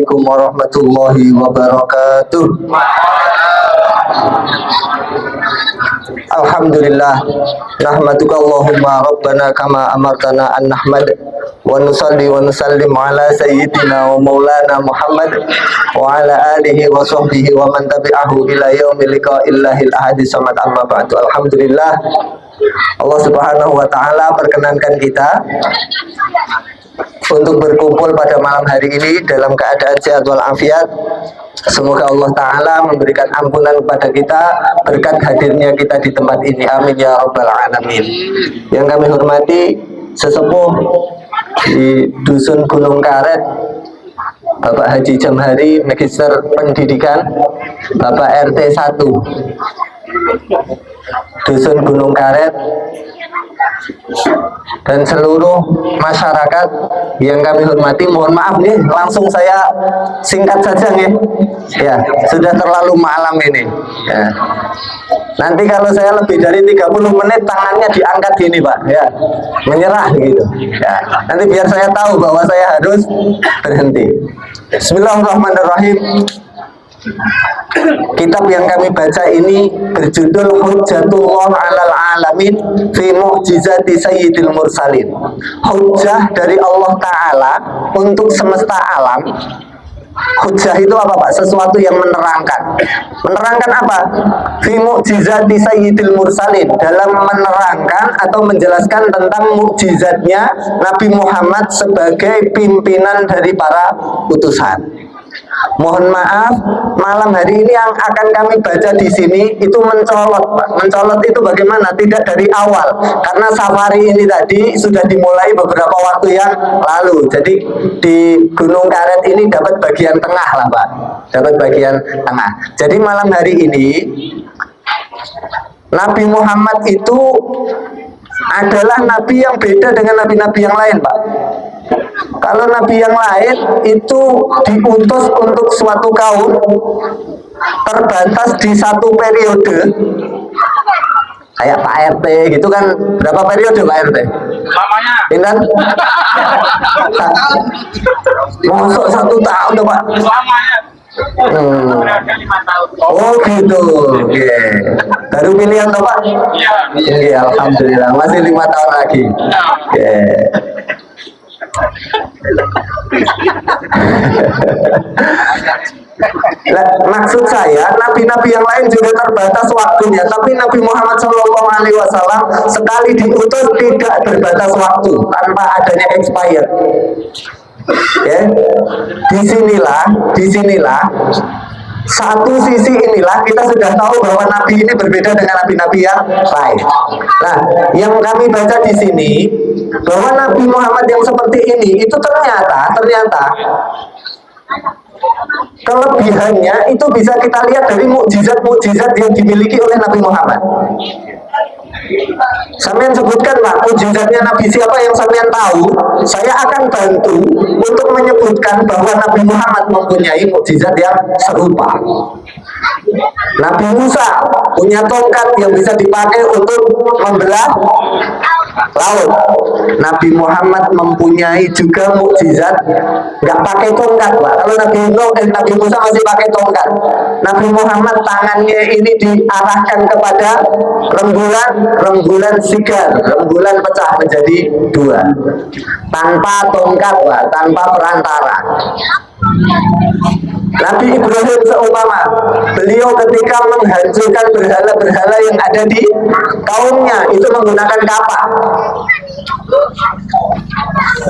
Assalamualaikum warahmatullahi wabarakatuh. Alhamdulillah, nahmaduka Allahumma rabbana kama amartana an nahmad wa nusalli wa nusallim ala sayyidina wa maulana Muhammad wa ala alihi wa sahbihi wa man tabi'ahu ila yaumil liqa'illahil ahadi samad, amma ba'du. Alhamdulillah, Allah Subhanahu wa taala perkenankan kita untuk berkumpul pada malam hari ini dalam keadaan sehat walafiat. Semoga Allah Ta'ala memberikan ampunan kepada kita berkat hadirnya kita di tempat ini. Amin ya rabbal alamin. Yang kami hormati sesepuh di Dusun Gunung Karet, Bapak Haji Jamhari, Magister Pendidikan, Bapak RT 1 Dusun Gunung Karet, dan seluruh masyarakat yang kami hormati. Mohon maaf nih, langsung saya singkat saja nih. Ya, sudah terlalu malam ini. Ya. Nanti kalau saya lebih dari 30 menit tangannya diangkat gini, Pak. Ya, menyerah gitu. Ya. Nanti biar saya tahu bahwa saya harus berhenti. Bismillahirrahmanirrahim. Kitab yang kami baca ini berjudul Hujjatullah 'alal alamin fi mu'jizati sayyidil mursalin. Hujjah dari Allah Ta'ala untuk semesta alam. Hujjah itu apa, Pak? Sesuatu yang menerangkan. Menerangkan apa? Fi mu'jizati sayyidil mursalin, dalam menerangkan atau menjelaskan tentang mukjizatnya Nabi Muhammad sebagai pimpinan dari para utusan. Mohon maaf, malam hari ini yang akan kami baca di sini itu mencolot, Pak. Mencolot itu bagaimana? Tidak dari awal, karena safari ini tadi sudah dimulai beberapa waktu yang lalu. Jadi di Gunung Karet ini dapat bagian tengah lah, Pak. Dapat bagian tengah. Jadi malam hari ini Nabi Muhammad itu adalah nabi yang beda dengan nabi-nabi yang lain, Pak. Kalau nabi yang lain itu diutus untuk suatu kaum, terbatas di satu periode. Kayak Pak RT gitu kan, berapa periode Pak RT? Lamanya. Intan? Masuk 1 tahun tuh, Pak. Lamanya. Berada 5 tahun. Oh gitu, oke. Baru pilihan tuh, Pak? Iya. Iya, alhamdulillah masih 5 tahun lagi. Oke. Nah, maksud saya, nabi-nabi yang lain juga terbatas waktunya, tapi Nabi Muhammad SAW sekali diutus tidak berbatas waktu, tanpa adanya expired. Ya, disinilah satu sisi inilah kita sudah tahu bahwa Nabi ini berbeda dengan nabi-nabi yang lain. Nah, yang kami baca di sini bahwa Nabi Muhammad yang seperti ini itu ternyata kelebihannya itu bisa kita lihat dari mukjizat-mukjizat yang dimiliki oleh Nabi Muhammad. Sampean sebutkan, Pak, mukjizatnya Nabi siapa yang sampean tahu? Saya akan bantu untuk menyebutkan bahwa Nabi Muhammad mempunyai mukjizat yang serupa. Nabi Musa punya tongkat yang bisa dipakai untuk membelah laut. Nabi Muhammad mempunyai juga mukjizat nggak pakai tongkat, Pak. Kalau Nabi Musa masih pakai tongkat. Nabi Muhammad tangannya ini diarahkan kepada rembulan sigar, rembulan pecah menjadi 2, tanpa tongkat, Pak, tanpa perantara. Nabi Ibrahim seumpama beliau ketika menghancurkan berhala-berhala yang ada di kaumnya itu menggunakan kapak.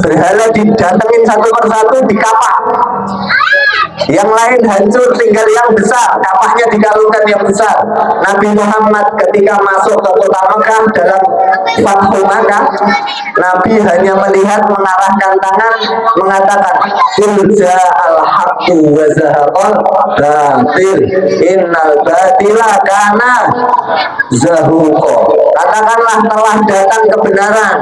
Berhala didatengin satu persatu dikapak. Yang lain hancur, tinggal yang besar, kapaknya dikalungkan yang besar. Nabi Muhammad ketika masuk ke kota Mekah dalam Fathu Makkah, Nabi hanya melihat, mengarahkan tangan, mengatakan Qul al-haqqu wa zahaqal batil innal batila kana zahuqa. Katakanlah telah datang kebenaran.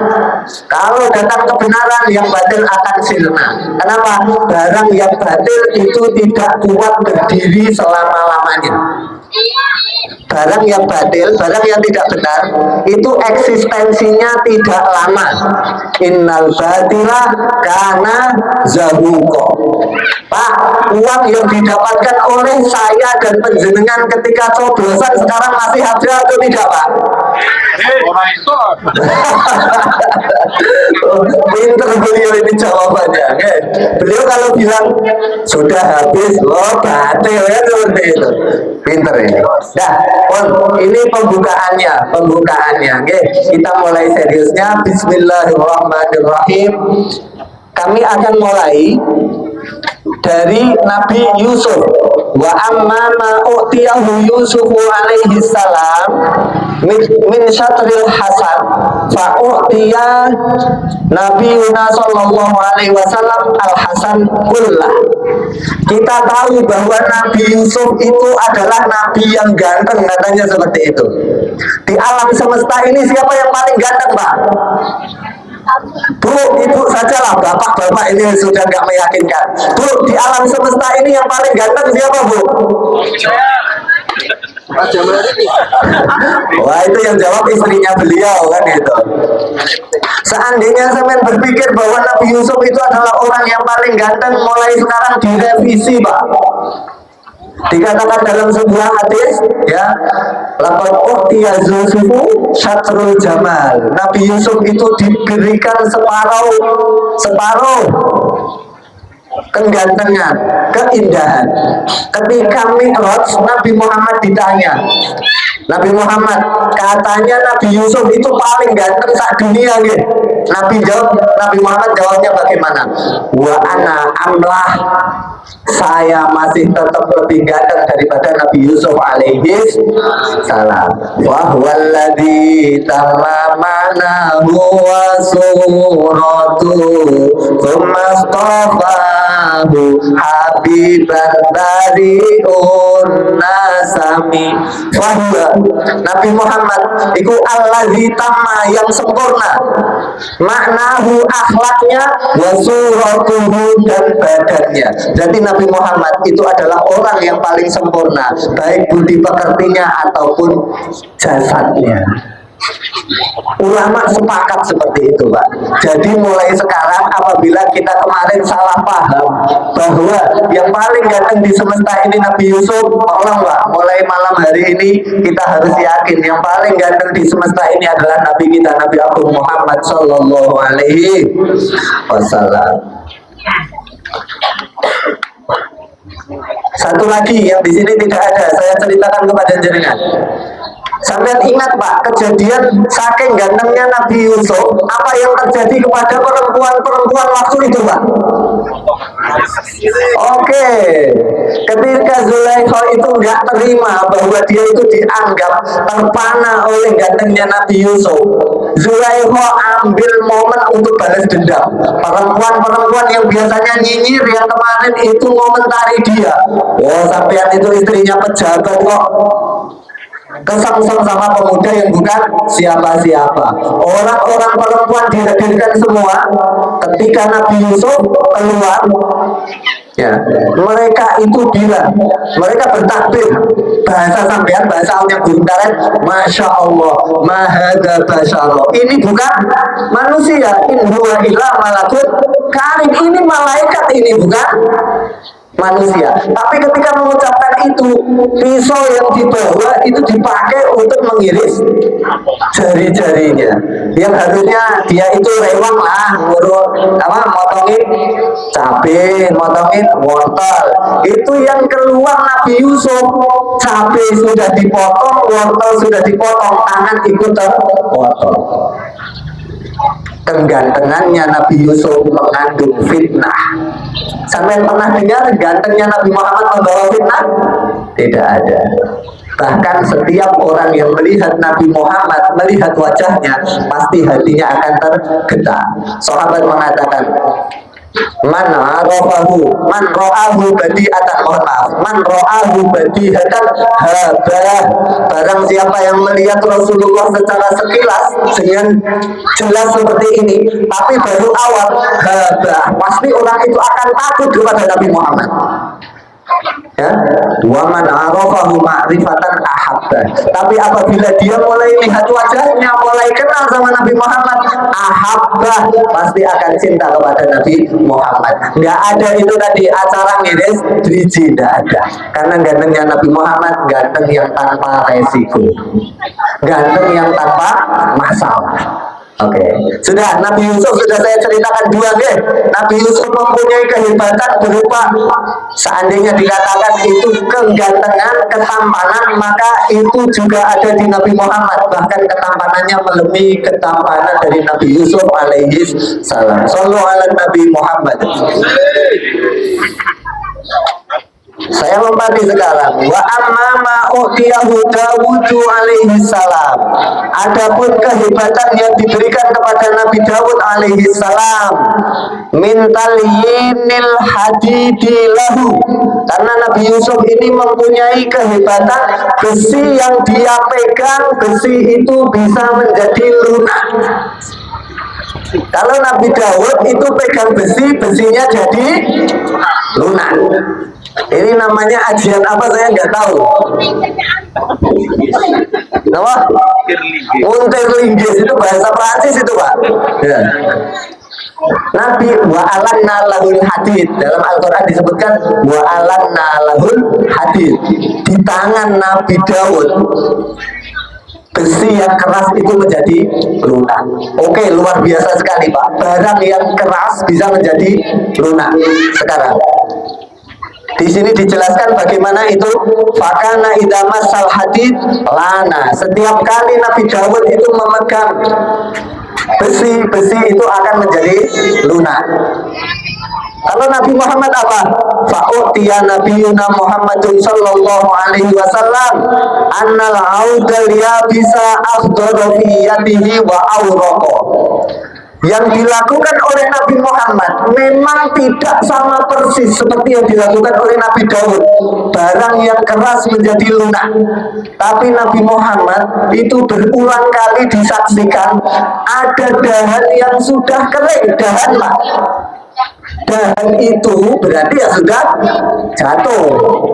Kalau datang kebenaran, yang batil akan sirna. Kenapa? Barang yang batil itu tidak kuat berdiri selama-lamanya. barang yang batil, barang yang tidak benar, itu eksistensinya tidak lama. Innal batila kana zahuqa. Pak, uang yang didapatkan oleh saya dan penjenengan ketika coblosan sekarang masih ada atau tidak, Pak? Orang itu. Pinter beliau ini jawabannya. Okay. Beliau kalau bilang sudah habis, oh batil ya seperti itu. Pinter ini. Nah, ini pembukaannya. Okay. Kita mulai seriusnya. Bismillahirrahmanirrahim. Kami akan mulai dari Nabi Yusuf. Wa amma ma u'tiyahu Yusufu alaihi salam min syatril hasan fa u'tiya Nabiuna sallallahu alaihi wasallam al hasan kullah. Kita tahu bahwa Nabi Yusuf itu adalah nabi yang ganteng, katanya seperti itu. Di alam semesta ini siapa yang paling ganteng, Pak? Bu, ibu sajalah, bapak-bapak ini sudah nggak meyakinkan. Bu, di alam semesta ini yang paling ganteng siapa, Bu? Wah, itu yang jawab istrinya beliau kan itu. Seandainya sampean berpikir bahwa Nabi Yusuf itu adalah orang yang paling ganteng, mulai sekarang direvisi, Pak. Dikatakan dalam sebuah hadis, ya, laqad u'tiya Yusufu syatrul jamal. Nabi Yusuf itu diberikan separuh kegantengan, keindahan. Ketika Mi'raj, Nabi Muhammad ditanya, Nabi Muhammad, katanya Nabi Yusuf itu paling ganteng sak dunia gitu. Nabi Muhammad jawabnya bagaimana? Wa ana amlah, saya masih tetap lebih ganteng daripada Nabi Yusuf alaihi salam. Wa huwallazi tamamanahu wa suratu thumma astafahu habiban bari'un nasami. Wahwa Nabi Muhammad itu allazi tamma, yang sempurna, maknahu akhlaknya, wa suratuhu dan badannya. Jadi Nabi Muhammad itu adalah orang yang paling sempurna, baik budi pekertinya ataupun jasadnya. Ulama sepakat seperti itu, Pak. Jadi mulai sekarang apabila kita kemarin salah paham bahwa yang paling ganteng di semesta ini Nabi Yusuf, tolong Pak, mulai malam hari ini kita harus yakin yang paling ganteng di semesta ini adalah Nabi kita, Nabi Agung Muhammad Sallallahu Alaihi Wasallam. Satu lagi yang di sini tidak ada, saya ceritakan kepada jenengan. Sampai ingat Pak, kejadian saking gantengnya Nabi Yusuf, apa yang terjadi kepada perempuan-perempuan waktu itu, Pak? Oke, ketika Zulaikha itu nggak terima bahwa dia itu dianggap terpana oleh gantengnya Nabi Yusuf, Zulaikha ambil momen untuk balas dendam. Perempuan-perempuan yang biasanya nyinyir, yang kemarin itu ngomentari dia, oh sampean itu istrinya pejabat kok, kesengsem sama pemuda yang bukan siapa-siapa. Orang-orang perempuan dihadirkan semua. Ketika Nabi Yusuf keluar, ya, mereka itu bilang, mereka bertakbir, bahasa sampean, bahasa yang burung karet, Masya Allah, mahada basyara. Ini bukan manusia, in huwa illa malakut karim. Ini malaikat, ini bukan manusia. Tapi ketika mengucapkan itu, pisau yang dibawa itu dipakai untuk mengiris jari-jarinya. Yang harusnya dia itu rewang lah, motongin cabai, motongin wortel. Itu yang keluar Nabi Yusuf, cabai sudah dipotong, wortel sudah dipotong, tangan ikut terpotong. Kegantengannya Nabi Yusuf mengandung fitnah. Sampai pernah dengar gantengnya Nabi Muhammad membawa fitnah? Tidak ada. Bahkan setiap orang yang melihat Nabi Muhammad, melihat wajahnya, pasti hatinya akan tergetar. Sahabat mengatakan, man ro'ahu badi'atan, mohon maaf, man ro'ahu badi'atan habah. Barang siapa yang melihat Rasulullah secara sekilas dengan jelas seperti ini, tapi baru awal habah, pasti orang itu akan takut kepada Nabi Muhammad. Ya, wa man arafahu ma'rifatan ahabba. Tapi apabila dia mulai lihat wajahnya, mulai kenal sama Nabi Muhammad, ahabba, pasti akan cinta kepada Nabi Muhammad. Nggak ada itu tadi acara ngiris driji, nggak ada. Karena gantengnya Nabi Muhammad ganteng yang tanpa resiko, ganteng yang tanpa masalah. Oke, sudah Nabi Yusuf sudah saya ceritakan dua deh. Nabi Yusuf mempunyai kehebatan berupa, seandainya dikatakan itu kegantengan, ketampanan, maka itu juga ada di Nabi Muhammad. Bahkan ketampanannya melebihi ketampanan dari Nabi Yusuf alaihi salam. Sallu ala Nabi Muhammad. Saya lompati sekarang. Wa amma ma utiyahu Dawud alaihi salam. Adapun kehebatan yang diberikan kepada Nabi Dawud alaihi salam, min talyinil hadidi lahu. Karena Nabi Yusuf ini mempunyai kehebatan, besi yang dia pegang, besi itu bisa menjadi lunak. Kalau Nabi Dawud itu pegang besi, besinya jadi lunak. Ini namanya ajian apa saya nggak tahu. Apa? Unterlinggis itu bahasa Prancis itu Pak. Ya. Nabi wa'alanna lahul hadid, dalam Al-Quran disebutkan wa'alanna lahul hadid. Di tangan Nabi Dawud besi yang keras itu menjadi lunak. Oke, luar biasa sekali Pak. Barang yang keras bisa menjadi lunak sekarang. Di sini dijelaskan bagaimana itu fakana idamas sal hadid lana. Setiap kali Nabi Dawud itu memegang besi itu akan menjadi lunak. Kalau Nabi Muhammad apa? Fa'utiya nabiyuna Muhammadun sallallahu alaihi wasallam annal audal bisa afdharu fi yadihi wa awraqa. Yang dilakukan oleh Nabi Muhammad memang tidak sama persis seperti yang dilakukan oleh Nabi Daud. Barang yang keras menjadi lunak. Tapi Nabi Muhammad itu berulang kali disaksikan ada dahan yang sudah kering, dahan Pak. Dahan itu berarti ya sudah jatuh.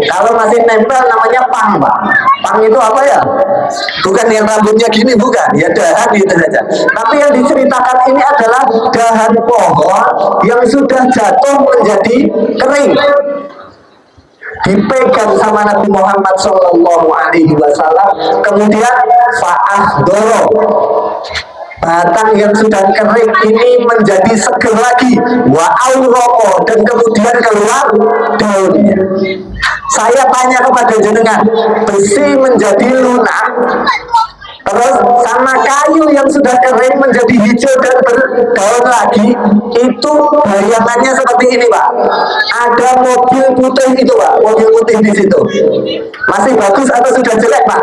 Kalau masih nempel namanya pang Pak. Pang itu apa ya? Bukan yang rambutnya gini, bukan. Ya dahan itu saja. Tapi yang diceritakan ini adalah dahan pohon yang sudah jatuh menjadi kering, dipegang sama Nabi Muhammad Shallallahu Alaihi Wasallam, kemudian fa'ahdoro, batang yang sudah kering ini menjadi seger lagi, wa auroko, dan kemudian keluar daunnya. Saya tanya kepada jenengan, besi menjadi lunak, terus sama kayu yang sudah kering menjadi hijau dan berdaun lagi, itu bayangannya seperti ini Pak. Ada mobil putih itu Pak, mobil putih di situ. Masih bagus atau sudah jelek Pak?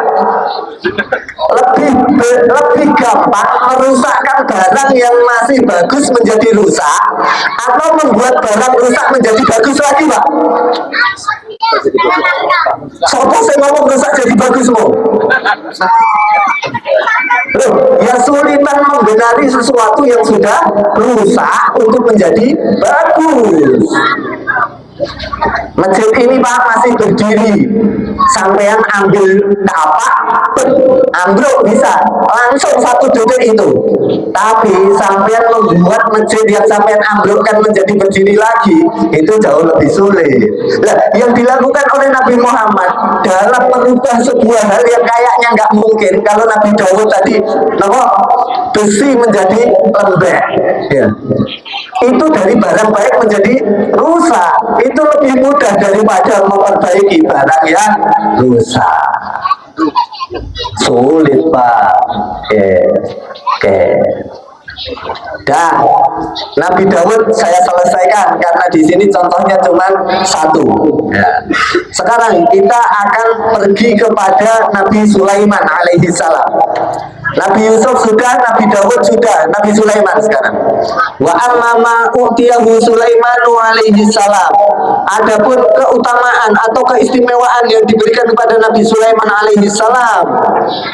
Lebih gampang merusakkan barang yang masih bagus menjadi rusak, atau membuat barang rusak menjadi bagus lagi Pak? Sopo saya ngomong rusak jadi bagus mau? Loh, ya sulitan membenari sesuatu yang sudah rusak untuk menjadi bagus. Masjid ini Pak masih berdiri, sampean ambil kapak, ambruk bisa langsung satu detik itu. Tapi sampean membuat masjid yang sampean ambrukkan menjadi berdiri lagi, itu jauh lebih sulit. Nah, yang dilakukan oleh Nabi Muhammad dalam merubah sebuah hal yang kayaknya nggak mungkin. Kalau Nabi Dawud tadi, besi menjadi lembek, ya. Itu dari barang baik menjadi rusak. Itu lebih mudah daripada memperbaiki barang yang rusak. Sulit Pak. Oke. Dah, Nabi Dawud saya selesaikan karena di sini contohnya cuma satu. Ya. Sekarang kita akan pergi kepada Nabi Sulaiman alaihi salam. Nabi Yusuf sudah, Nabi Dawud sudah, Nabi Sulaiman sekarang. Wa amma ma utiyahu Sulaimanu alaihi salam. Adapun keutamaan atau keistimewaan yang diberikan kepada Nabi Sulaiman alaihi salam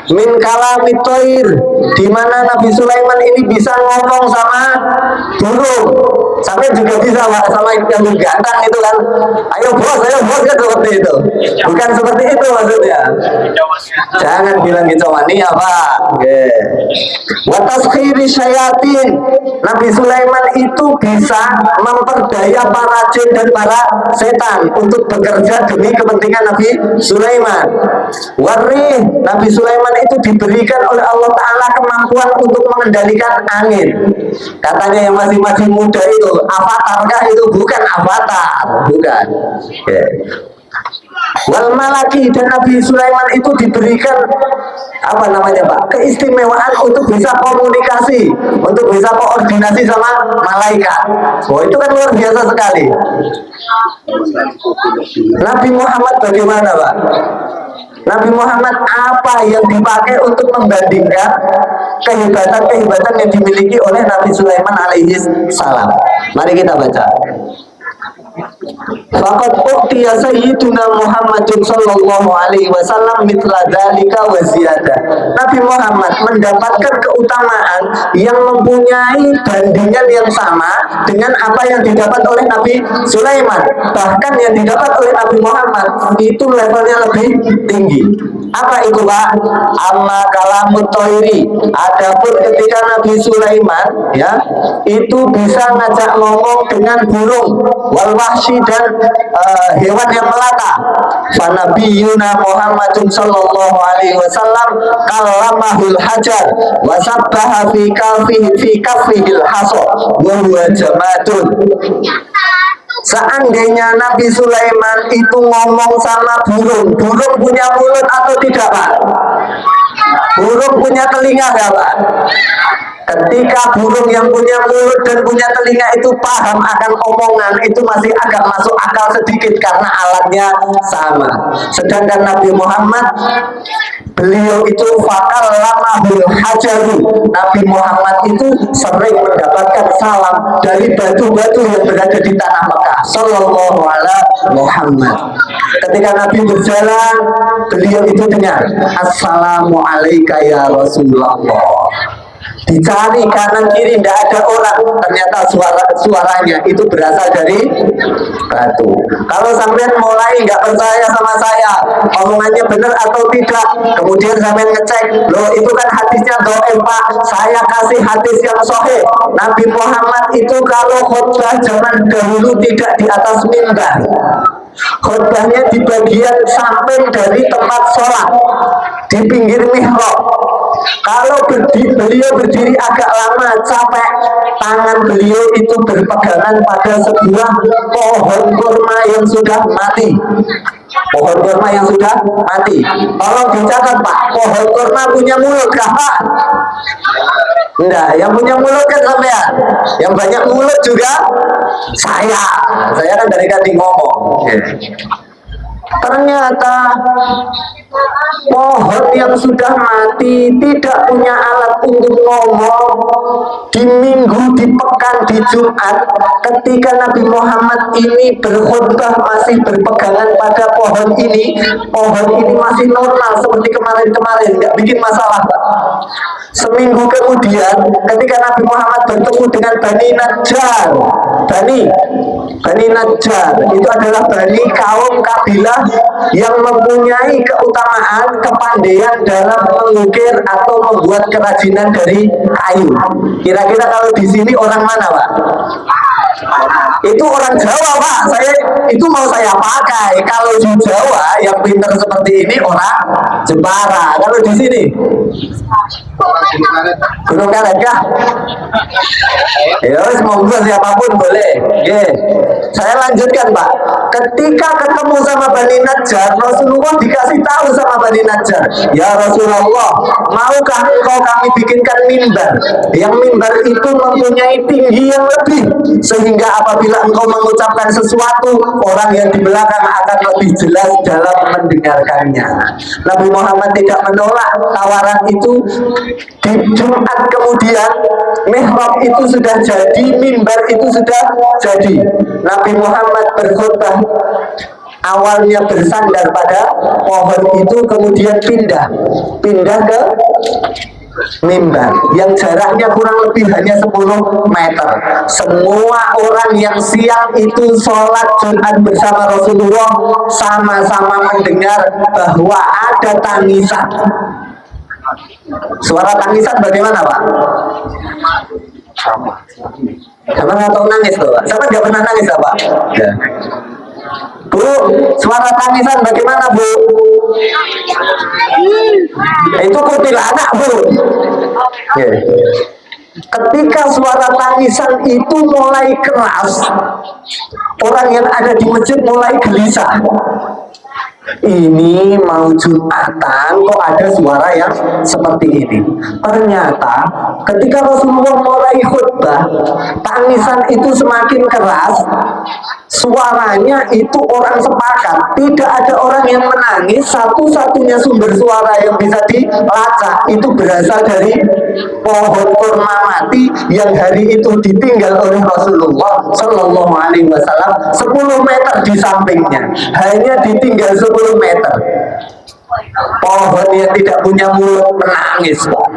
min kalami toir, di mana Nabi Sulaiman ini bisa ngomong sama burung. Sampai juga bisa sama yang gantang itu kan, ayo bos kan, seperti itu. Bukan seperti itu maksudnya. Jangan bilang kicauan ini apa. Wa taskhiri syayatin, Nabi Sulaiman itu bisa memperdaya para jin dan para setan untuk bekerja demi kepentingan Nabi Sulaiman. Warih, Nabi Sulaiman itu diberikan oleh Allah Ta'ala kemampuan untuk mengendalikan angin. Katanya yang masih muda itu avatar kah? Itu bukan avatar, bukan. Wal malaki, dan Nabi Sulaiman itu diberikan apa namanya Pak, keistimewaan untuk bisa komunikasi, untuk bisa koordinasi sama malaikat. Oh, itu kan luar biasa sekali. Nabi Muhammad bagaimana Pak? Nabi Muhammad apa yang dipakai untuk membandingkan kehebatan yang dimiliki oleh Nabi Sulaiman alaihi salam? Mari kita baca. Faqad uqtiya sayyiduna Muhammadun sallallahu alaihi wasallam mithla dzalika wa ziyadah. Nabi Muhammad mendapatkan keutamaan yang mempunyai bandingan yang sama dengan apa yang didapat oleh Nabi Sulaiman. Bahkan yang didapat oleh Nabi Muhammad itu levelnya lebih tinggi. Apa itu Pak? Amma kalamut toiri. Adapun ketika Nabi Sulaiman ya itu bisa ngajak ngomong dengan burung, wal wahsy, dan hewan yang melata. Fa nabiyuna Muhammadun sallallahu alaihi wasallam kallamahul hajar wa sabbaha fi kafihil hasa wa huwa jamadun. Seandainya Nabi Sulaiman itu ngomong sama burung, burung punya mulut atau tidak Pak? Burung punya telinga nggak Pak? Ketika burung yang punya mulut dan punya telinga itu paham akan omongan, itu masih agak masuk akal sedikit karena alatnya sama. Sedangkan Nabi Muhammad, beliau itu fakal lamahul hajaru. Nabi Muhammad itu sering mendapatkan salam dari batu-batu yang berada di tanah Mekah. Sallallahu alaihi Muhammad. Ketika Nabi berjalan, beliau itu dengar, Assalamu alayka ya Rasulullah. Dicari kanan kiri tidak ada orang, ternyata suaranya itu berasal dari batu. Kalau sampean mulai nggak percaya sama saya, omongannya benar atau tidak, kemudian sampean ngecek, loh itu kan hadisnya dhaif Pak, saya kasih hadis yang sahih. Nabi Muhammad itu kalau khutbah zaman dahulu tidak di atas mimbar, khutbahnya di bagian samping dari tempat sholat, di pinggir mihrab. Kalau beliau berdiri agak lama, capek, tangan beliau itu berpegangan pada sebuah pohon kurma yang sudah mati. Pohon kurma yang sudah mati. Tolong dicatat Pak, pohon kurma punya mulut kah Pak? Enggak, yang punya mulut kan sampean. Yang banyak mulut juga saya. Saya kan dari tadi ngomong. Ternyata pohon yang sudah mati tidak punya alat untuk ngomong. Di minggu, di pekan, di Jumat, ketika Nabi Muhammad ini berkhutbah masih berpegangan pada pohon ini masih normal seperti kemarin-kemarin, nggak bikin masalah Pak. Seminggu kemudian ketika Nabi Muhammad bertemu dengan Bani Najjar, Bani Najjar itu adalah Bani kaum kabilah yang mempunyai keutamaan kepandaian dalam mengukir atau membuat kerajinan dari kayu. Kira-kira kalau di sini orang mana Pak? Itu orang Jawa Pak. Itu mau saya pakai. Kalau di Jawa yang pintar seperti ini orang Jepara. Kalau di sini Gunung Karet kah? Ya monggo siapapun boleh. Saya lanjutkan Pak. Ketika ketemu sama Bani Najjar, Rasulullah dikasih tahu sama Bani Najjar, ya Rasulullah, maukah engkau kami bikinkan mimbar? Yang mimbar itu mempunyai tinggi yang lebih, sehingga apabila engkau mengucapkan sesuatu, orang yang di belakang akan lebih jelas dalam mendengarkannya. Nabi Muhammad tidak menolak tawaran itu. Di Jumat kemudian mihrab itu sudah jadi, mimbar itu sudah jadi. Nabi Muhammad berkhutbah, awalnya bersandar pada pohon itu, kemudian pindah ke mimbar yang jaraknya kurang lebih hanya 10 meter. Semua orang yang siang itu sholat Jumat bersama Rasulullah sama-sama mendengar bahwa ada tangisan. Suara tangisan bagaimana, Pak? Sama nggak tahu nangis loh, Pak? Siapa nggak pernah nangis, Pak? Ya. Bu, suara tangisan bagaimana, Bu? Itu kuntilanak, Bu. Ya. Ketika suara tangisan itu mulai keras, orang yang ada di masjid mulai gelisah. Ini mau Jumatan kok ada suara yang seperti ini. Ternyata ketika Rasulullah mulai khutbah, tangisan itu semakin keras. Suaranya itu orang sepakat, tidak ada orang yang menangis. Satu-satunya sumber suara yang bisa dilacak itu berasal dari pohon kurma mati yang hari itu ditinggal oleh Rasulullah Shallallahu Alaihi Wasallam 10 meter di sampingnya, hanya ditinggal 10 meter. Pohon yang tidak punya mulut menangis, Pak.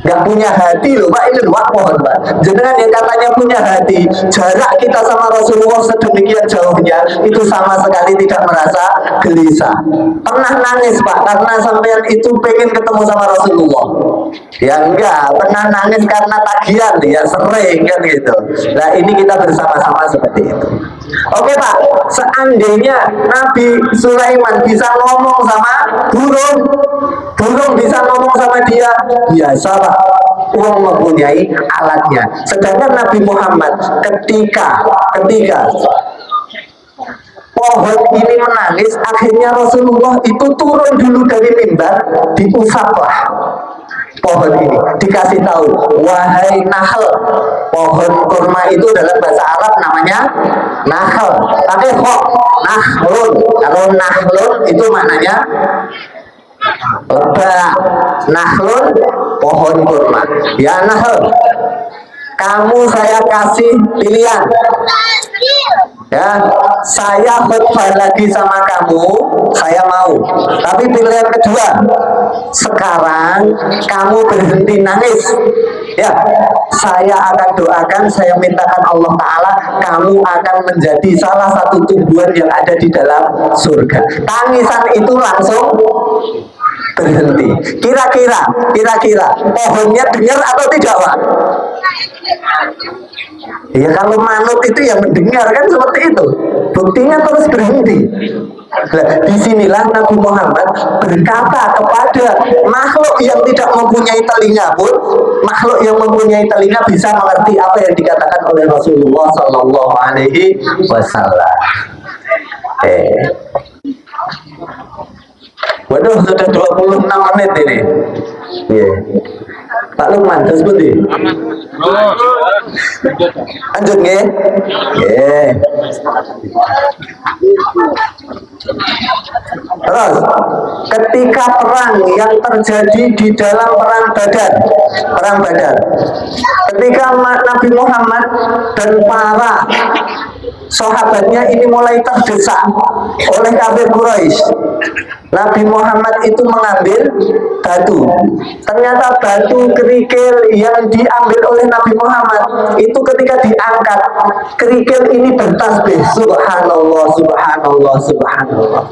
Nggak punya hati loh, Pak. Ini Pak, pohon, Pak. Jenengan yang katanya punya hati, jarak kita sama Rasulullah sedemikian jauhnya, itu sama sekali tidak merasa gelisah. Pernah nangis, Pak, karena sampean itu pengen ketemu sama Rasulullah? Ya enggak. Pernah nangis karena tagihan? Ya sering kan gitu. Nah ini kita bersama-sama seperti itu. Oke, Pak, seandainya Nabi Sulaiman bisa ngomong sama burung, burung bisa ngomong sama dia, biasa, Pak, uang mempunyai alatnya. Sedangkan Nabi Muhammad ketika pohon ini menangis, akhirnya Rasulullah itu turun dulu dari mimbar, diusaplah pohon ini, dikasih tahu, wahai nahl. Pohon kurma itu dalam bahasa Arab namanya nahl, tapi kok nahlun. Kalau nahlun itu maknanya lebah, nahlun pohon kurma. Ya nahl, kamu saya kasih pilihan. Ya, saya khutbah lagi sama kamu, saya mau. Tapi pilihan kedua, sekarang kamu berhenti nangis. Ya, saya akan doakan, saya mintakan Allah Ta'ala, kamu akan menjadi salah satu tumbuhan yang ada di dalam surga. Tangisan itu langsung berhenti. Kira-kira pohonnya dengar atau tidak, Pak? Ya kalau manut itu yang mendengar kan seperti itu. Buktinya terus berhenti. Nah, disinilah Nabi Muhammad berkata kepada makhluk yang tidak mempunyai telinga pun, makhluk yang mempunyai telinga bisa mengerti apa yang dikatakan oleh Rasulullah Sallallahu Alaihi Wasallam. Waduh, sudah 26 menit ini. Yeah. Pak Lukman, terus pundi? Lanjut nggih? Nggih. Terus, ketika perang yang terjadi di dalam perang Badar, ketika Nabi Muhammad dan para sahabatnya ini mulai terdesak oleh kafir Quraisy, Nabi Muhammad itu mengambil batu. Ternyata batu kerikil yang diambil oleh Nabi Muhammad itu ketika diangkat, kerikil ini bertasbih, subhanallah, subhanallah, subhanallah.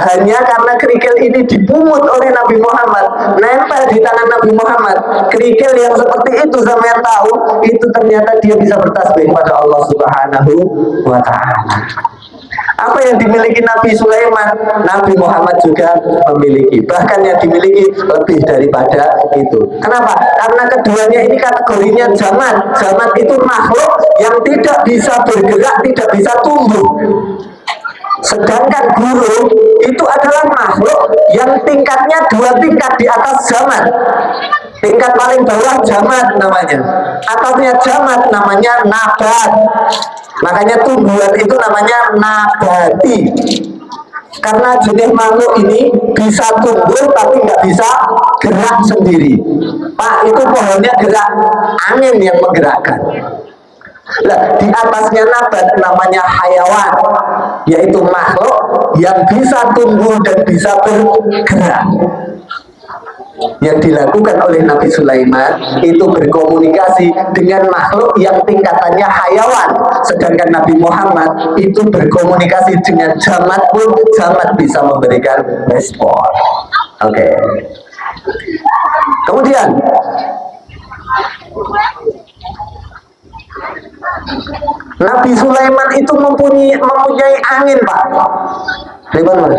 Hanya karena kerikil ini dipungut oleh Nabi Muhammad, nempel di tangan Nabi Muhammad, kerikil yang seperti itu sampean tahu, itu ternyata dia bisa bertasbih pada Allah Subhanahu wa Ta'ala. Apa yang dimiliki Nabi Sulaiman, Nabi Muhammad juga memiliki. Bahkan yang dimiliki lebih daripada itu. Kenapa? Karena keduanya ini kategorinya jamat. Jamat itu makhluk yang tidak bisa bergerak, tidak bisa tumbuh. Sedangkan burung itu adalah makhluk yang tingkatnya 2 tingkat di atas jamat. Tingkat paling bawah jamat namanya, atasnya jamat namanya nabat. Makanya tumbuhan itu namanya nabati. Karena jenis makhluk ini bisa tumbuh tapi nggak bisa gerak sendiri. Pak, itu pohonnya gerak, angin yang menggerakkan. Nah, di atasnya nabat namanya hayawan, yaitu makhluk yang bisa tumbuh dan bisa bergerak. Yang dilakukan oleh Nabi Sulaiman itu berkomunikasi dengan makhluk yang tingkatannya hayawan, sedangkan Nabi Muhammad itu berkomunikasi dengan jamat pun jamat bisa memberikan respon. Oke. Kemudian Nabi Sulaiman itu mempunyai angin, Pak. Bagaimana?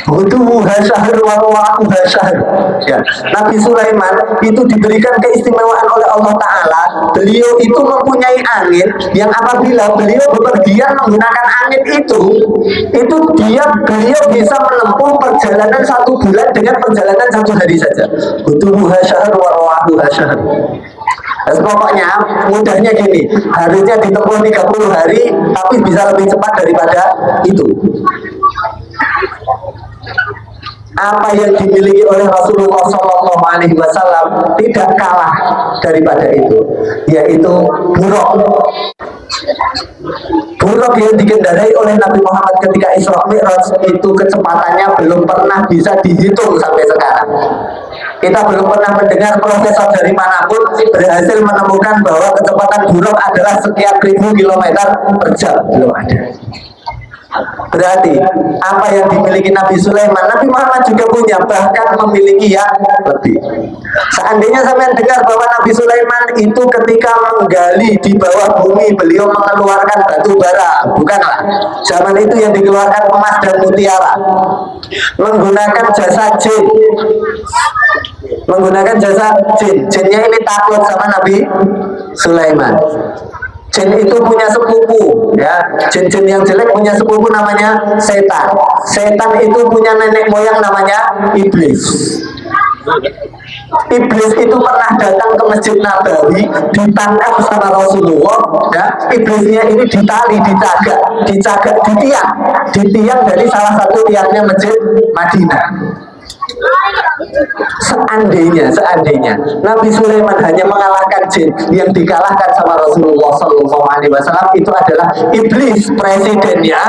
Huduha syahr wa rawahuha syahr. Ya, Nabi Sulaiman itu diberikan keistimewaan oleh Allah Ta'ala. Beliau itu mempunyai angin yang apabila beliau bepergian menggunakan angin itu beliau bisa menempuh perjalanan 1 bulan dengan perjalanan 1 hari saja. Huduha syahr wa rawahuha syahr. Pokoknya mudahnya gini, harusnya ditempuh 30 hari tapi bisa lebih cepat daripada itu. Apa yang dimiliki oleh Rasulullah SAW tidak kalah daripada itu, yaitu buruk. Buruk yang dikendarai oleh Nabi Muhammad ketika Isra Mi'raj itu kecepatannya belum pernah bisa dihitung sampai sekarang. Kita belum pernah mendengar profesor dari manapun berhasil menemukan bahwa kecepatan buruk adalah sekian ribu kilometer per jam. Belum ada. Berarti apa yang dimiliki Nabi Sulaiman, Nabi Muhammad juga punya, bahkan memiliki yang lebih. Seandainya sampai dengar bahwa Nabi Sulaiman itu ketika menggali di bawah bumi beliau mengeluarkan batu bara, bukanlah. Zaman itu yang dikeluarkan emas dan mutiara, menggunakan jasa jin. Menggunakan jasa jin. Jinnya ini takut sama Nabi Sulaiman. Jin itu punya sepupu, ya. Jin-jin yang jelek punya sepupu namanya setan. Setan itu punya nenek moyang namanya iblis. Iblis itu pernah datang ke Masjid Nabawi, ditangkap sama Rasulullah, ya. Iblisnya ini ditali, dicagak di tiang dari salah satu tiangnya Masjid Madinah. Seandainya Nabi Sulaiman hanya mengalahkan jin, yang dikalahkan sama Rasulullah SAW itu adalah iblis, presidennya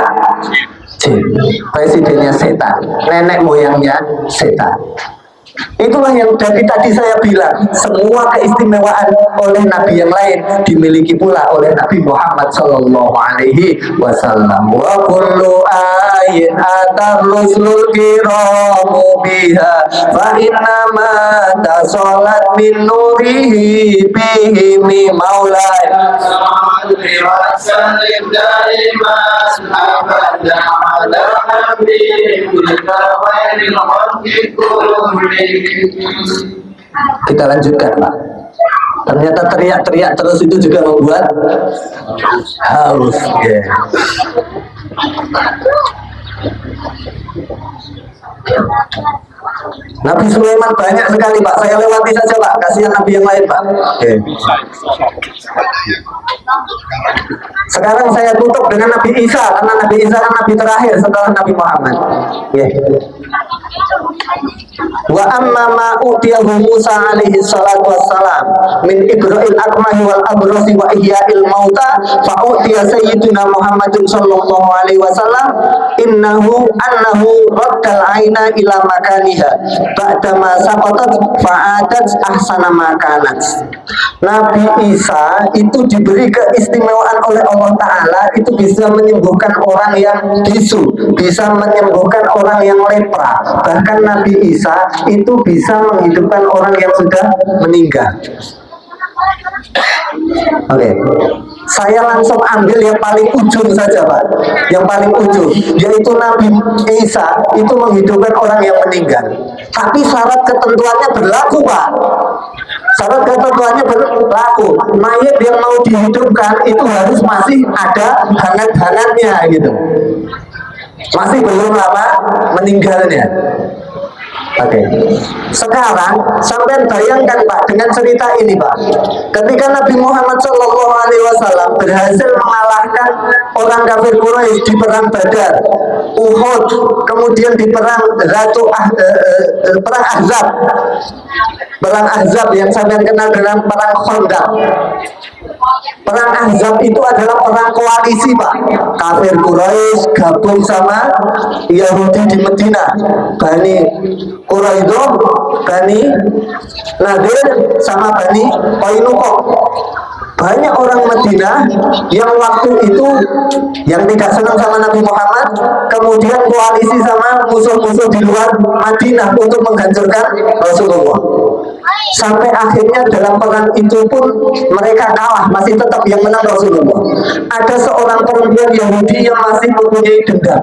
jin, presidennya setan, nenek moyangnya setan. Itulah yang dari tadi saya bilang, semua keistimewaan oleh Nabi yang lain dimiliki pula oleh Nabi Muhammad Sallallahu Alaihi Wasallam. Wa kullu ayin atar rusulul kiramu biha fa inna ma tasolat min nurihi bihimi maulai. Kita lanjutkan, Pak. Ternyata teriak-teriak terus itu juga membuat haus. Yeah. Nabi Sulaiman banyak sekali, Pak. Saya lewati saja, Pak. Kasihan Nabi yang lain, Pak. Okay. Sekarang saya tutup dengan Nabi Isa, karena Nabi Isa kan Nabi terakhir setelah Nabi Muhammad. Yeah. Wa amma ma utiyahu Musa alaihi salatu wassalam min ibra'il akmahi wal abrasi wa ihya'il mauta fa utiya sayyidina Muhammadun sallallahu alaihi wasallam annahu raddal aina ila makaniha ba'da ma saqatat fa'adat ahsana makanat. Nabi Isa itu diberi keistimewaan oleh Allah Ta'ala, itu bisa menyembuhkan orang yang bisu, bisa menyembuhkan orang yang lepra. Bahkan Nabi Isa itu bisa menghidupkan orang yang sudah meninggal. Oke, saya langsung ambil yang paling ujung saja, Pak. Yang paling ujung, yaitu Nabi Isa itu menghidupkan orang yang meninggal. Tapi syarat ketentuannya berlaku, Pak. Syarat ketentuannya berlaku. Mayat yang mau dihidupkan itu harus masih ada hangat-hangatnya, gitu. Masih belum lama meninggalnya. Oke. Sekarang sampai bayangkan Pak dengan cerita ini Pak. Ketika Nabi Muhammad SAW berhasil mengalahkan orang kafir Quraisy di perang Badar, Uhud, kemudian di perang perang Ahzab. Perang Ahzab yang sampai kenal dengan perang Khandaq. Perang Ahzab itu adalah perang koalisi Pak. Kafir Quraisy gabung sama Yahudi di Medina, Bani Quraidah, Bani Nadir, sama Bani Qainuqa. Banyak orang Madinah yang waktu itu yang tidak senang sama Nabi Muhammad, kemudian koalisi sama musuh-musuh di luar Madinah untuk menghancurkan Rasulullah. Sampai akhirnya dalam perang itu pun mereka kalah, masih tetap yang menang Rasulullah. Ada seorang perempuan Yahudi yang masih mempunyai dendam.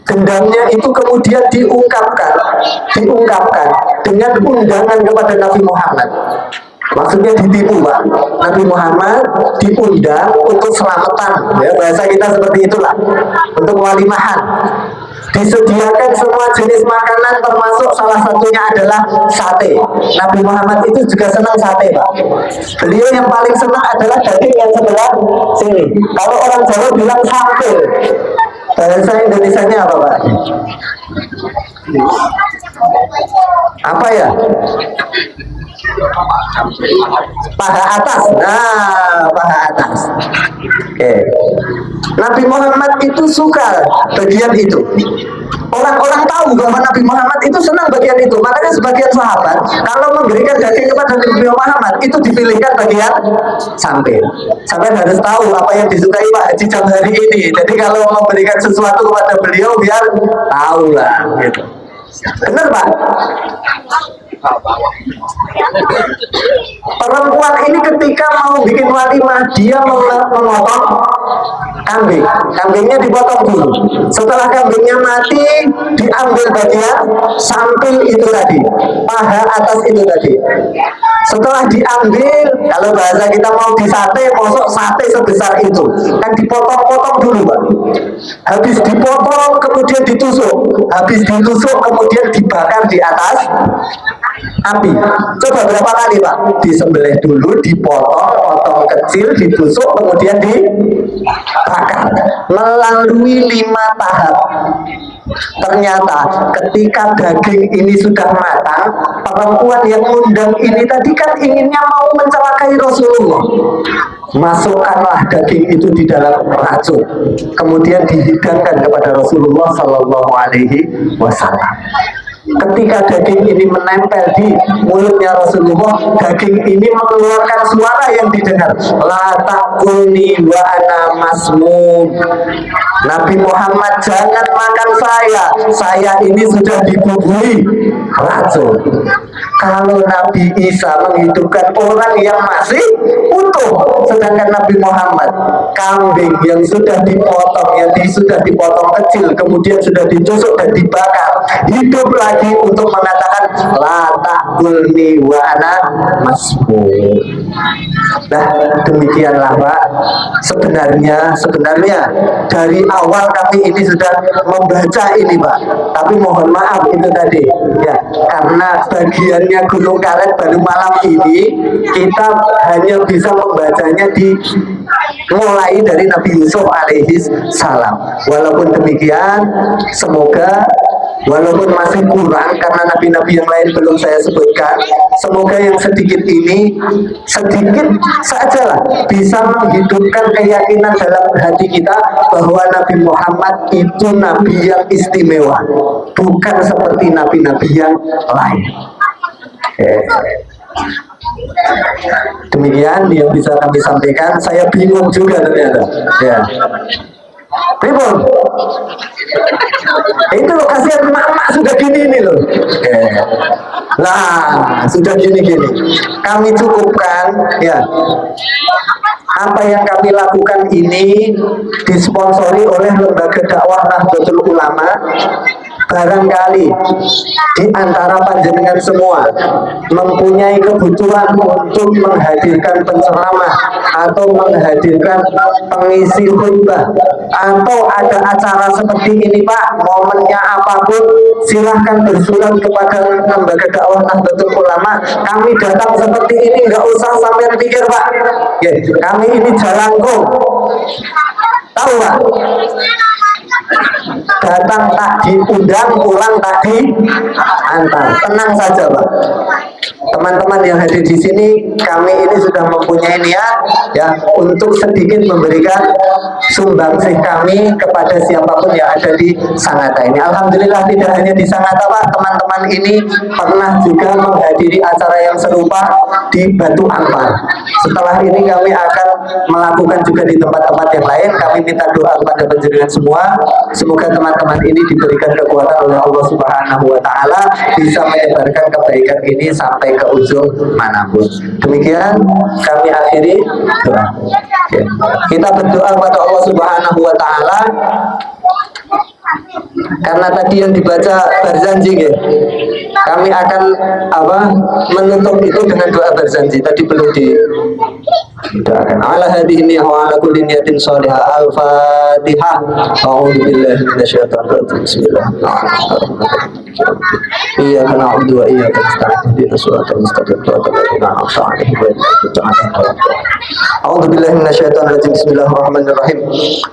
Dendamnya itu kemudian diungkapkan dengan undangan kepada Nabi Muhammad. Maksudnya ditipu Pak. Nabi Muhammad diundang untuk selamatan, ya bahasa kita seperti itulah, untuk walimahan. Disediakan semua jenis makanan termasuk salah satunya adalah sate. Nabi Muhammad itu juga senang sate Pak. Beliau yang paling senang adalah daging yang sebelah sini. Kalau orang Jawa bilang sampil. Bahasa Indonesianya apa Pak? Apa ya? Paha atas. Nah, paha atas. Oke. Nabi Muhammad itu suka bagian itu. Orang-orang tahu bahwa Nabi Muhammad itu senang bagian itu. Makanya sebagian sahabat kalau memberikan daging kepada Nabi Muhammad itu dipilihkan bagian samping. Sampai harus tahu apa yang disukai Pak Haji jam hari ini. Jadi kalau memberikan sesuatu kepada beliau biar tahu lah gitu. Benar Pak? Perempuan ini ketika mau bikin walimah dia memotong kambing. Kambingnya dipotong dulu. Setelah kambingnya mati, diambil bagian samping itu tadi, paha atas itu tadi. Setelah diambil, kalau bahasa kita mau disate, masuk sate sebesar itu, kan dipotong-potong dulu Pak. Habis dipotong kemudian ditusuk. Habis ditusuk kemudian dibakar di atas api. Coba berapa kali Pak? Disembelih dulu, dipotong kecil, ditusuk, kemudian dibakar melalui 5 tahap. Ternyata ketika daging ini sudah matang, perempuan yang undang ini tadi kan inginnya mau mencelakai Rasulullah. Masukkanlah daging itu di dalam racun, kemudian dihidangkan kepada Rasulullah Sallallahu Alaihi Wasallam. Ketika daging ini menempel di mulutnya Rasulullah, daging ini mengeluarkan suara yang didengar, la takulni wa ana masmum. Nabi Muhammad, jangan makan saya ini sudah dibubui racun. Kalau Nabi Isa menghidupkan orang yang masih utuh, sedangkan Nabi Muhammad kambing yang sudah dipotong, sudah dipotong kecil, kemudian sudah ditusuk dan dibakar, hidup lagi untuk mengatakan la ta'kulni wa ana masmum. Nah, demikianlah Pak. Sebenarnya dari awal kami ini sudah membaca ini Pak. Tapi mohon maaf itu tadi ya, karena bagiannya Gunung Karet baru malam ini, kita hanya bisa membacanya di mulai dari Nabi Yusuf alaihi salam. Walaupun demikian, semoga walaupun masih kurang karena nabi-nabi yang lain belum saya sebutkan, semoga yang sedikit ini sedikit sajalah bisa menghidupkan keyakinan dalam hati kita bahwa Nabi Muhammad itu nabi yang istimewa, bukan seperti nabi-nabi yang lain. Demikian yang bisa kami sampaikan. Saya bingung juga ternyata ya. Pripun? Itu loh, kasihan emak-emak sudah gini ini loh. Nah, sudah gini-gini. Kami cukupkan ya. Apa yang kami lakukan ini disponsori oleh lembaga dakwah Nahdlatul Ulama. Barangkali di antara panjenengan semua mempunyai kebutuhan untuk menghadirkan penceramah atau menghadirkan pengisi khutbah atau ada acara seperti ini Pak, momennya apapun, silahkan bersurat kepada lembaga dakwah Nahdlatul Ulama. Kami datang seperti ini, nggak usah sampai pikir Pak. Ya, kami ini jalangkung. Tahu Pak? Datang tak diundang, pulang tak diantar. Tenang saja Pak. Teman-teman yang hadir di sini, kami ini sudah mempunyai niat ya untuk sedikit memberikan sumbangsih kami kepada siapapun yang ada di Sangatta ini. Alhamdulillah tidak hanya di Sangatta Pak, teman-teman ini pernah juga menghadiri acara yang serupa di Batu Ampar. Setelah ini kami akan melakukan juga di tempat-tempat yang lain. Kami minta doa kepada panjenengan semua, semoga teman-teman ini diberikan kekuatan oleh Allah Subhanahu wa taala bisa menyebarkan kebaikan ini sampai ke ujung manapun. Demikian kami akhiri doa. Oke. Kita berdoa kepada Allah Subhanahu wa taala karena tadi yang dibaca Barzanji ya. Kami akan menutup itu dengan doa Barzanji. Tadi belum doakan. Ala hadhihi niyyah wa ala kulli niyatin shalihah. Al-Fatihah. A'udzu billahi minasyaitonir rajim. Bismillahirrahmanirrahim. Iyyaka na'budu wa iyyaka nasta'in. Ihdinas siratal mustaqim. Shiratal ladzina an'amta 'alaihim ghairil maghdubi 'alaihim waladdallin. A'udzu billahi minasyaitonir rajim. Bismillahirrahmanirrahim.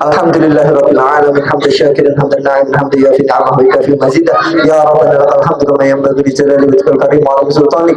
Alhamdulillahirabbil alamin. Hamdan syakiran hamdan na'iman hamdan yafi ni'amahu wa yukafi mazidah. Ya rabbana lakal hamdu kama yanbaghi li jalali wajhikal karim wa 'azimi sultanik.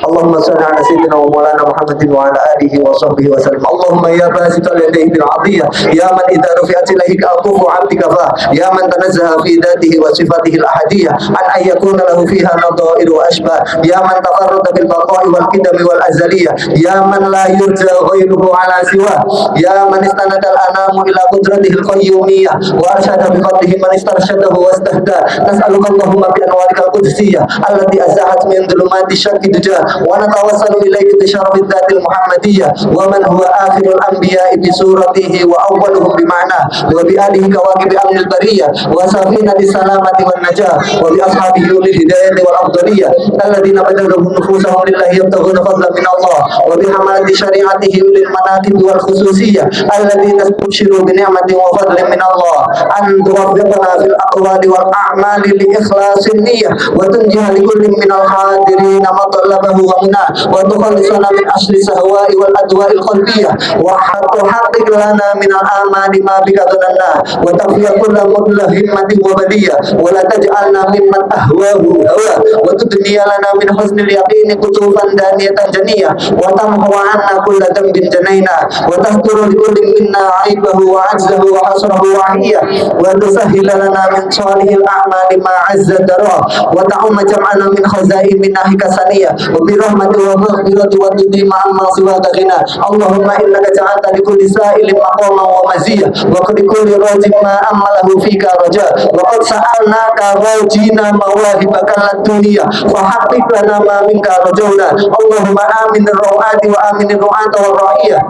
Allahumma shalli 'ala sayyidina wa maulana Muhammadin wa 'ala alihi wa sahbihi wa sallam. Allahumma ya basital yadayhi bil 'adiyah, ya man idza rufi'at ilaika aqufu 'abdika fa, ya man tanazzaha fi dhatihi wa sifatihi al ahadiyah an ayyakuna lahu fiha nadha'ir wa ashbah, ya man tafarrada bil baqa'i wal qidami wal azaliyah, ya man la yurja ghayruhu 'ala siwa, ya man istanada al anamu ila qudratihi al qayyumiyyah wa arsyada bi fadlihi man istarsyadahu wa istahda. Nas'aluka Allahumma bi anwarika al qudsiyah allati azahat min dhulumati syakki duja wa natawassalu ilaika bi syarafi dhatil muhammadiyah wa man huwa akhirul anbiya'i bi suratihi wa awwaluhum bi ma'na wa bi alihi kawakib amnil bariyah wa safinati salamati wan najah wa bi ashabihi ulil hidayati wal afdaliyah alladhina badalahum nufusahum lillahi yabtaghuna fadlan min Allah wa bi hamalati syari'atihi ulil manaqib wal khususiyah alladhina istabshiru bi ni'matin wa fadlin min Allah an tuwaffiqna fil aqwali wal a'mali li ikhlasin niyyah wa tunjiha li kullin min al hadirin ma talabahu wa minna wa tukhallisana min asli sahwa'i wal adwa'il qalbiyah wa tuhaqqiq lana min al amali ma bika dhanna wa tafiyya kulla mudlah himmatin wa badiyah wa la taj'alna mimman ahwahu hawa wa tudniya lana min husnil yaqini qutufan daniyatan janiyah wa tamhu 'anna kulla dhanbin janaina wa tahturu li kullin minna 'aibahu wa 'ajzahu wa hasrahu wa 'iyah wa tusahhila lana min salihil a'mali ma 'azza dara wa ta'umma jam'ana min khazain minahika saniyah wa bi rahmati wa maghfirati wa tudima amma siwa ghina. Allahumma innaka ja'alta li kulli sa'ilin maqama wa maziyah wa li kulli rajin ma amalahu fika raja wa qad sa'alnaka rajina mawahibaka lad-dunya fa haqqiq lana ma minka rajawna. Allahumma amin ar-rawati wa amin ar-ru'ata wa ra'iyah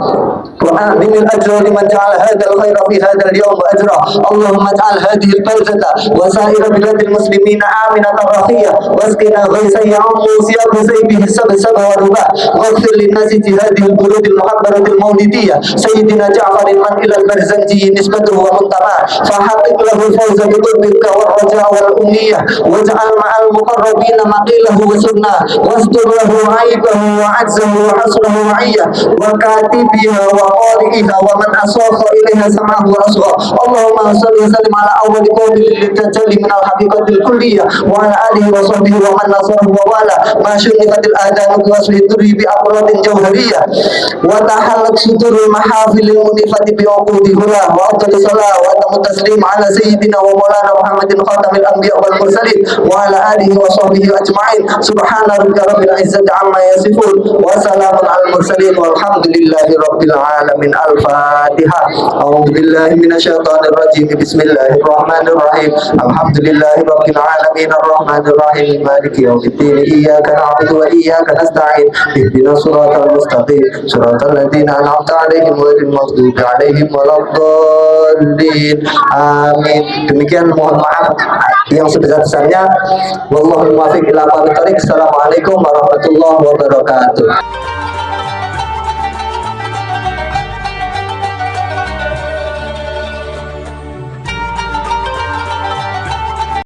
wa amin al-ajra liman ja'ala hadha al-khayra fi hadha al-yawm wa ajra. Allahumma ij'al hadhihi al-baldata wa sa'ira bilad al-muslimin aminatan rakhiyah wasqina ghaysan ya'ummu siyabu saybihi sab'a wa ruba waghfir lin-nasi hadhihi al-burud al-muhabbarah al-mawlidiyah sayyidina Ja'far man ila al-Barzanji nisbatuhu wa muntama fa haqqiq lahu al-fawza bi qurbika wa raja wal umniyah waj'al ma'al muqarrabin maqilahu wa sunnah wastur lahu 'aibahu wa 'azzahu wa hasrahu wa 'iyah wa katibiha wa qari'iha wa man asagha ilaiha sam'ahu wa asgha. Allahumma salli wa sallim ala awwali qawli litajalli min al-haqiqati al-kulliyah wa ala alihi wa sahbihi wa man nasarahu wa wala ma syunifatil adhan wa suhiduri bi aqradin jawhariyah wa tahallaq suturul mahafilil munifati bi uqudi hula wa afdalus salat wa atamu taslim ala sayyidina wa maulana Muhammadin khatamil anbiya wal mursalin wa ala alihi wa sahbihi ajma'in. Subhana rabbika rabbil izzati amma yasifun wa salamun alal mursalin walhamdulillahi rabbil alamin. Al-Fatihah. A'udzu billahi minasyaitonir rajim. Bismillahirrahmanirrahim. Alhamdulillahi rabbil alamin arrahmanir rahim maliki yaumiddin. Iyyaka na'budu wa iyyaka nasta'in. Ihdinas siratal mustaqim siratal ladzina an'amta 'alaihim ghairil maghdubi 'alaihim waladdallin. Amin. Demikian, mohon maaf yang sebesar-besarnya. Wallahul muwaffiq ila aqwamit thoriq. Assalamualaikum warahmatullahi wabarakatuh.